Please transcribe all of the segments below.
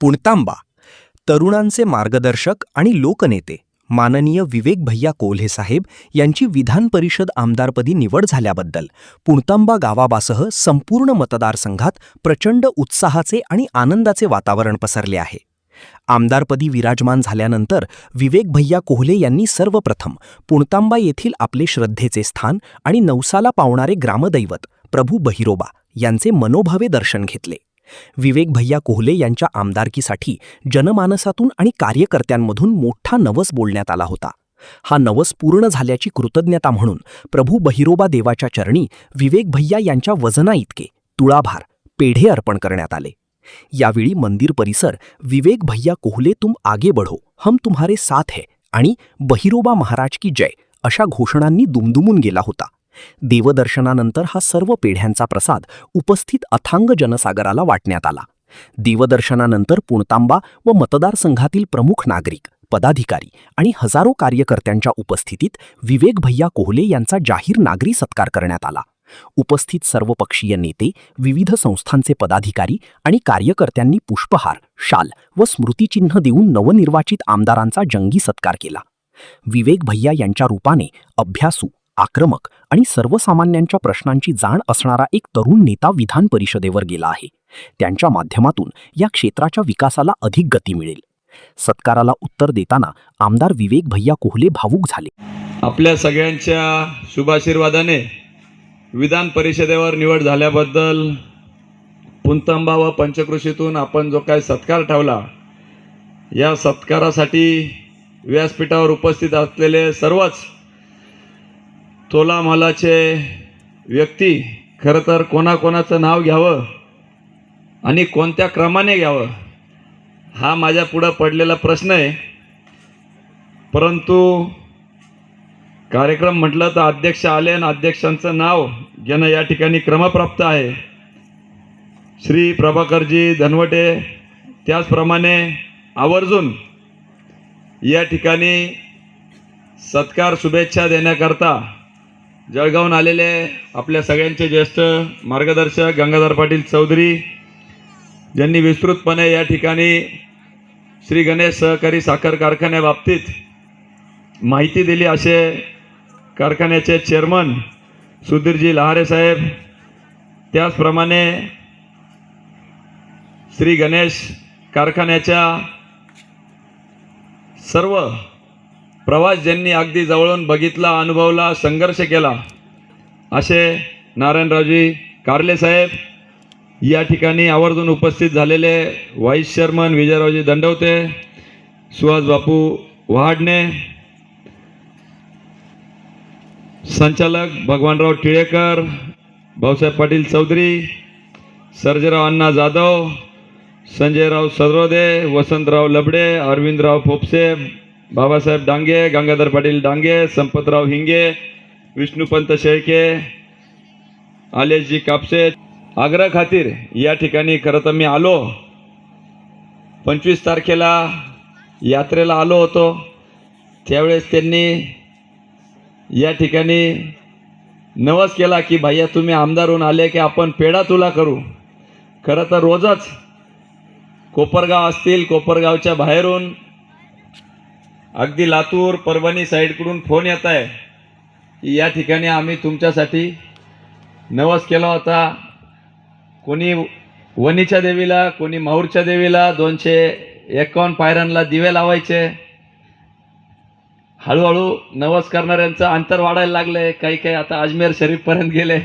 पुणतांबा तरुणांचे मार्गदर्शक आणि लोकनेते माननीय विवेक भैया कोल्हे साहेब यांची विधान परिषद आमदारपदी निवड झाल्याबद्दल पुणतांबा गावाबासह संपूर्ण मतदारसंघात प्रचंड उत्साहाचे आणि आनंदाचे वातावरण पसरले आहे। आमदारपदी विराजमान झाल्यानंतर विवेक भैया कोल्हे यांनी सर्वप्रथम पुणतांबा येथील आपले श्रद्धेचे स्थान आणि नवसाला पावणारे ग्रामदैवत प्रभू बहिरोबा यांचे मनोभावे दर्शन घेतले। विवेक भैया कोल्हे यांच्या आमदारकीसाठी जनमानसातून आणि कार्यकर्त्यांमधून मोठा नवस बोलण्यात आला होता। हा नवस पूर्ण झाल्याची कृतज्ञता म्हणून प्रभू बहिरोबा देवाच्या चरणी विवेक भैया यांच्या वजना इतके तुळाभार पेढे अर्पण करण्यात आले। यावेळी मंदिर परिसर विवेक भैया कोल्हे तुम आगे बढ़ो हम तुम्हारे साथ है आणि बहिरोबा महाराज की जय अशा घोषणांनी दुमदुमून गेला होता। देवदर्शनानंतर हा सर्व पेढ्यांचा प्रसाद उपस्थित अथांग जनसागराला वाटण्यात आला। देवदर्शनानंतर पुणतांबा व मतदारसंघातील प्रमुख नागरिक, पदाधिकारी आणि हजारो कार्यकर्त्यांच्या उपस्थितीत विवेक भैया कोल्हे यांचा जाहीर नागरी सत्कार करण्यात आला। उपस्थित सर्वपक्षीय नेते, विविध संस्थांचे पदाधिकारी आणि कार्यकर्त्यांनी पुष्पहार, शाल व स्मृतिचिन्ह देऊन नवनिर्वाचित आमदारांचा जंगी सत्कार केला। विवेक भैया यांच्या रूपाने अभ्यासू, आक्रमक आणि सर्वसामान्यांच्या प्रश्नांची जाण असणारा एक तरुण नेता विधान परिषदेवर गेला आहे। त्यांच्या माध्यमातून या क्षेत्राच्या विकासाला अधिक गती मिळेल। सत्काराला उत्तर देताना आमदार विवेक भैया कोल्हे भावुक झाले। आपल्या सगळ्यांच्या शुभाशीर्वादाने विधान परिषदेवर निवड झाल्याबद्दल पुणतांबा व पंचकृषीतून आपण जो काही सत्कार ठेवला, या सत्कारासाठी व्यासपीठावर उपस्थित असलेले सर्वच तोलामोलाचे व्यक्ती, खरं तर कोणाकोणाचं नाव घ्यावं आणि कोणत्या क्रमाने घ्यावं हा माझ्या पुढं पडलेला प्रश्न आहे। परंतु कार्यक्रम म्हटलं तर अध्यक्ष आले आणि अध्यक्षांचं नाव घेणं या ठिकाणी क्रमप्राप्त आहे। श्री प्रभाकरजी धनवटे त्याचप्रमाणे आवर्जून या ठिकाणी सत्कार शुभेच्छा देण्याकरता जळगावून आलेले आपल्या सगळ्यांचे ज्येष्ठ मार्गदर्शक गंगाधर पाटील चौधरी, ज्यांनी विस्तृतपणे या ठिकाणी श्री गणेश सहकारी साखर कारखान्याबाबतीत माहिती दिली, असे कारखान्याचे चेअरमन सुधीरजी लहारे साहेब, त्याचप्रमाणे श्री गणेश कारखान्याच्या सर्व प्रवास ज्यांनी अगदी जवळून बघितला, अनुभवला, संघर्ष केला, असे नारायणरावजी कारले साहेब, या ठिकाणी आवर्जून उपस्थित झालेले व्हाईस चेअरमन विजयरावजी दंडवते, सुहास बापू वहाडणे, संचालक भगवानराव टिळेकर, भाऊसाहेब पाटील चौधरी, सर्जेराव अण्णा जाधव, संजयराव सदरोदे, वसंतराव लबडे, अरविंदराव फोपसे, बाबासाहेब डांगे, गंगाधर पाटील डांगे, संपतराव हिंगे, विष्णुपंत शेळके, आलेशजी कापसे, आग्रह खातीर या ठिकाणी खरं तर मी आलो 25 तारखेला यात्रेला आलो होतो। त्यावेळेस त्यांनी या ठिकाणी नवस केला की भैया तुम्ही आमदार होऊन आले की आपण पेढा तुला करू। खरं तर रोजच कोपरगाव असतील, कोपरगावच्या बाहेरून अगदी लातूर परभणी साईडकडून फोन येत आहे की या ठिकाणी आम्ही तुमच्यासाठी नवस केला होता। कोणी वणीच्या देवीला, कोणी माहूरच्या देवीला 251 पायऱ्यांना दिवे लावायचे। हळूहळू नवस करणाऱ्यांचं अंतर वाढायला लागले, काही काही आता अजमेर शरीफपर्यंत गेले,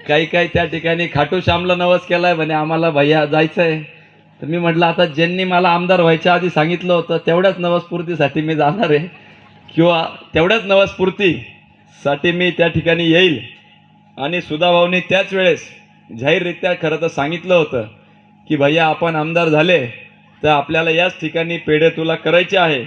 काही काही त्या ठिकाणी खाटू श्यामला नवस केलाय म्हणे आम्हाला भैया जायचं आहे। तर मी म्हटलं आता ज्यांनी मला आमदार व्हायच्या आधी सांगितलं होतं तेवढ्याच नवसपूर्तीसाठी मी जाणार आहे, किंवा तेवढ्याच नवसपूर्तीसाठी मी त्या ठिकाणी येईल। आणि सुधाभाऊनी त्याच वेळेस जाहीररित्या खरं तर सांगितलं होतं की भैया आपण आमदार झाले तर आपल्याला याच ठिकाणी पेढे तुला करायचे आहे।